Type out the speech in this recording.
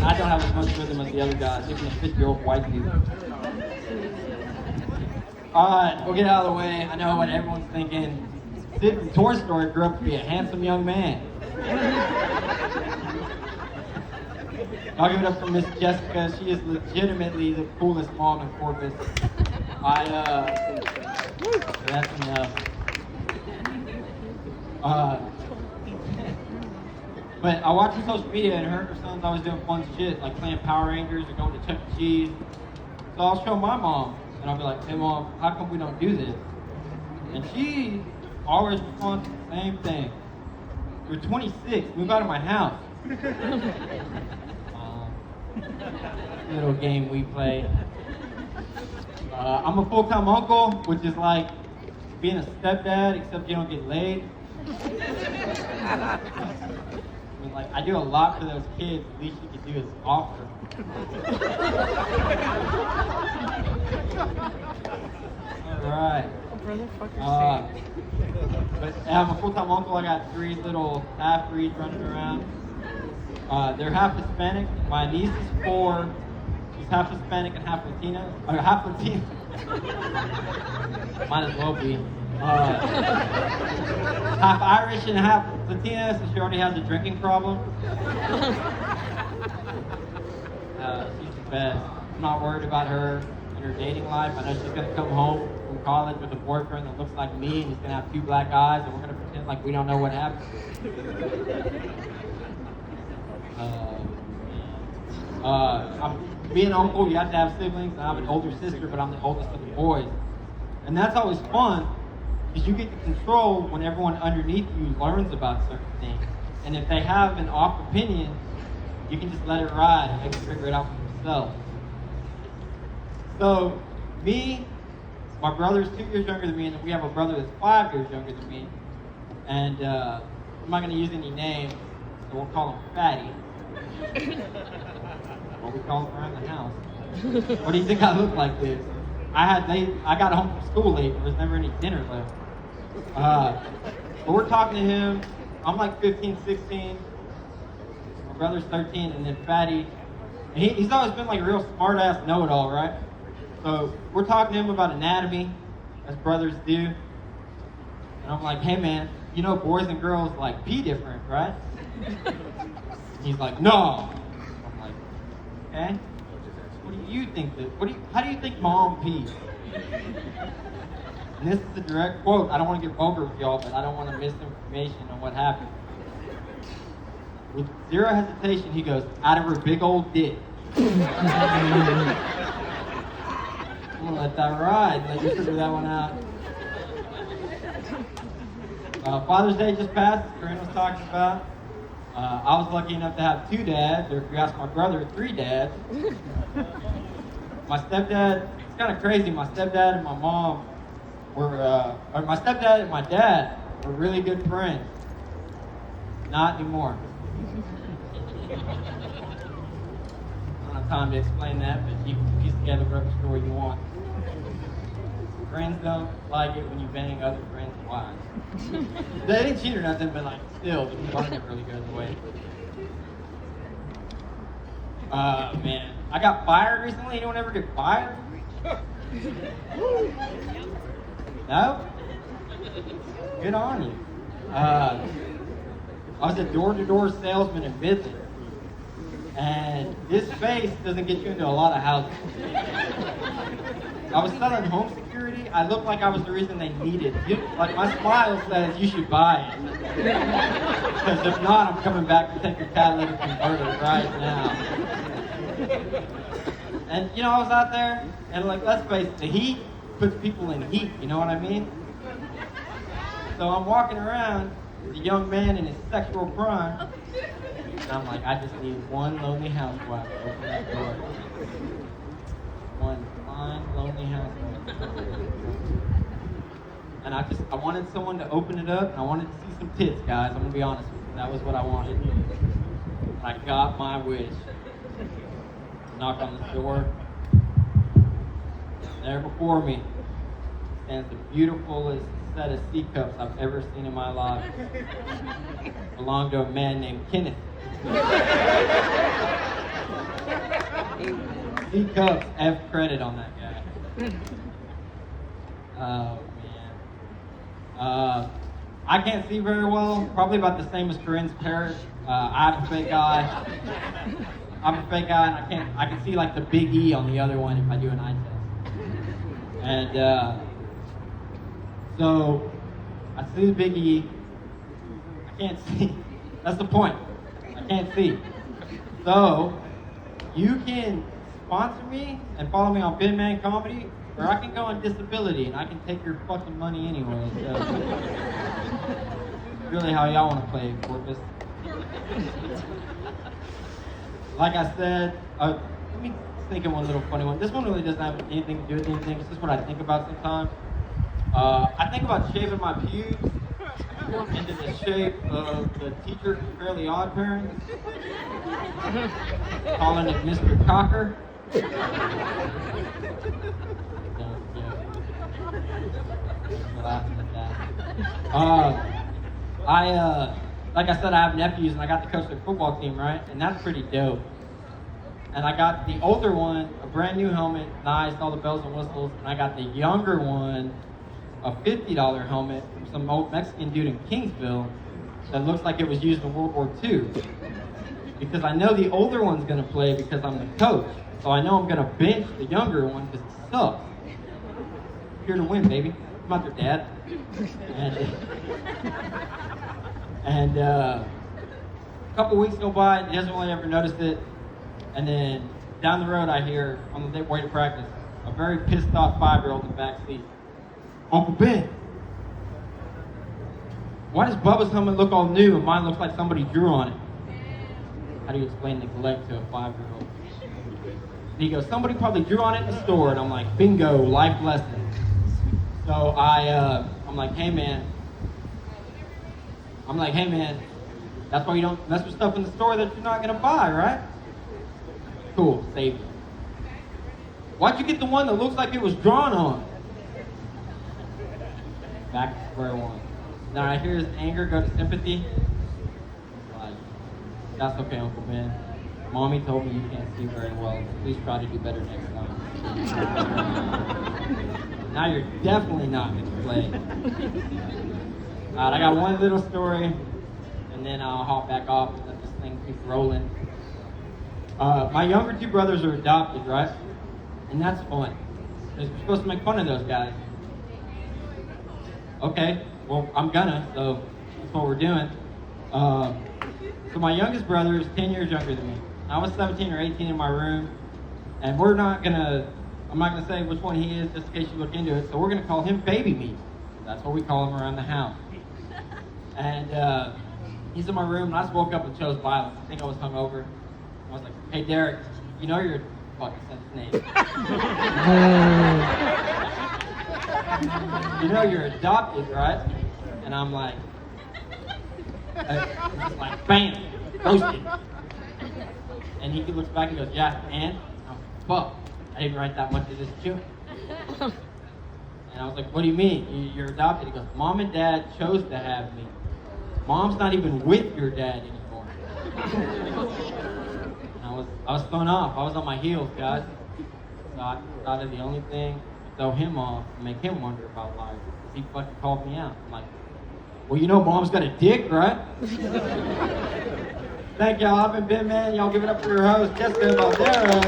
I don't have as much rhythm as the other guys, even the 50-year-old white dude. Alright, we'll get out of the way. I know what everyone's thinking. Sid from Toy Story grew up to be a handsome young man. I'll give it up for Miss Jessica. She is legitimately the coolest mom in Corpus. That's enough. But I watch her social media and her son's always doing fun shit, like playing Power Rangers or going to Chuck E. Cheese. So I'll show my mom, and I'll be like, hey mom, how come we don't do this? And she always responds to the same thing. You're 26, move out of my house. Little game we play. I'm a full-time uncle, which is like being a stepdad, except you don't get laid. I mean, like, I do a lot for those kids. The least you can do is offer. Alright. But I'm a full-time uncle. I got 3 little half-breeds running around. They're half Hispanic. My niece is 4. She's half Hispanic and half Latina. Or half Latina. Might as well be. Half Irish and half Latina, so she already has a drinking problem. She's the best. I'm not worried about her and her dating life. I know she's going to come home from college with a boyfriend that looks like me, and he's going to have 2 black eyes, and we're going to pretend like we don't know what happened. I'm being an uncle, you have to have siblings. I have an older sister, but I'm the oldest of the boys. And that's always fun, because you get to control when everyone underneath you learns about certain things. And if they have an off opinion, you can just let it ride and they can figure it out for themselves. So, me, my brother's 2 years younger than me, and then we have a brother that's 5 years younger than me. And I'm not going to use any names, so we'll call him Fatty. What we call him around the house. What do you think I look like this? I got home from school late. There was never any dinner left. But we're talking to him. I'm like 15, 16. My brother's 13, and then Fatty. And he's always been like a real smart-ass know-it-all, right? So we're talking to him about anatomy, as brothers do. And I'm like, hey man, you know boys and girls like pee different, right? And he's like, no. I'm like, okay. What do you think how do you think mom pees? And this is a direct quote. I don't want to get vulgar with y'all, but I don't want to miss information on what happened. With zero hesitation, he goes, out of her big old dick. I'm gonna let that ride. Let you figure that one out. Father's Day just passed, as Corinne was talking about. I was lucky enough to have 2 dads, or if you ask my brother, 3 dads. My stepdad, it's kind of crazy. My stepdad and my mom were, or my stepdad and my dad were really good friends. Not anymore. I don't have time to explain that, but you can piece together whatever story you want. Friends don't like it when you bang other friends' wives. They didn't cheat or nothing, but like still, the part never really goes away. Man, I got fired recently. Anyone ever get fired? No? Good on you. I was a door-to-door salesman in Midland. And this face doesn't get you into a lot of houses. I was selling home security. I looked like I was the reason they needed it. Like my smile says you should buy it. Because if not, I'm coming back to take your catalytic converter right now. And you know, I was out there, and like, let's face it, the heat puts people in heat, you know what I mean? So I'm walking around with a young man in his sexual prime, and I'm like, I just need one lonely housewife to open that door. One fine, lonely housewife. And I wanted someone to open it up, and I wanted to see some tits, guys. I'm gonna be honest with you. That was what I wanted. I got my wish. Knock on this door. There before me stands the beautifulest set of C cups I've ever seen in my life. Belonged to a man named Kenneth. C Cups F credit on that guy. Oh man. I can't see very well. Probably about the same as Corinne's parrot. I'm a fake eye. I'm a fake eye, and I can see like the big E on the other one if I do an eye test. And so I see the big E. I can't see. That's the point. I can't see. So you can sponsor me and follow me on Bin Man Comedy, or I can go on disability and I can take your fucking money anyway. So really how y'all want to play, Corpus. Like I said, let me think of one little funny one. This one really doesn't have anything to do with anything. It's just what I think about sometimes. I think about shaving my pubes into the shape of the teacher from Fairly Odd Parents, calling it Mr. Cocker. Laughing at that. Like I said, I have nephews, and I got to coach their football team, right? And that's pretty dope. And I got the older one a brand new helmet, nice, all the bells and whistles, and I got the younger one a $50 helmet from some old Mexican dude in Kingsville that looks like it was used in World War II. Because I know the older one's gonna play because I'm the coach. So I know I'm gonna bench the younger one because it sucks. Here to win, baby. Come out there, Dad. And a couple weeks go by, he doesn't really ever notice it. And then down the road, I hear on the way to practice a very pissed off 5-year-old in the back seat. Uncle Ben, why does Bubba's helmet look all new and mine looks like somebody drew on it? How do you explain neglect to a 5-year-old? And he goes, somebody probably drew on it in the store. And I'm like, bingo, life lesson. So I'm like, hey man, that's why you don't mess with stuff in the store that you're not gonna buy, right? Cool, save it. Why'd you get the one that looks like it was drawn on? Back to square one. Now I hear his anger go to sympathy. Like, that's okay, Uncle Ben. Mommy told me you can't see very well. Please try to do better next time. Now you're definitely not going to play. Alright, I got one little story, and then I'll hop back off and let this thing keep rolling. My younger two brothers are adopted, right? And that's fun. Because we're supposed to make fun of those guys. Okay, well, I'm gonna, so that's what we're doing. So my youngest brother is 10 years younger than me. I was 17 or 18 in my room, and I'm not gonna say which one he is just in case you look into it, so we're gonna call him Baby Meat. That's what we call him around the house. And he's in my room, and I just woke up and chose violence. I think I was hungover. I was like, hey, Derek, you know you're fucking sense name. You know you're adopted, right? And I'm like, just like, bam, roasted. And he looks back and goes, yeah, and? I'm like, fuck, I didn't write that much of this too. And I was like, what do you mean? You're adopted? He goes, Mom and Dad chose to have me. Mom's not even with your dad anymore. And I was thrown off. I was on my heels, guys. So I thought of the only thing to throw him off and make him wonder about life. He fucking called me out. I'm like, well, you know Mom's got a dick, right? Thank y'all. I've been Ben Man. Y'all give it up for your host, Jessica Valdera.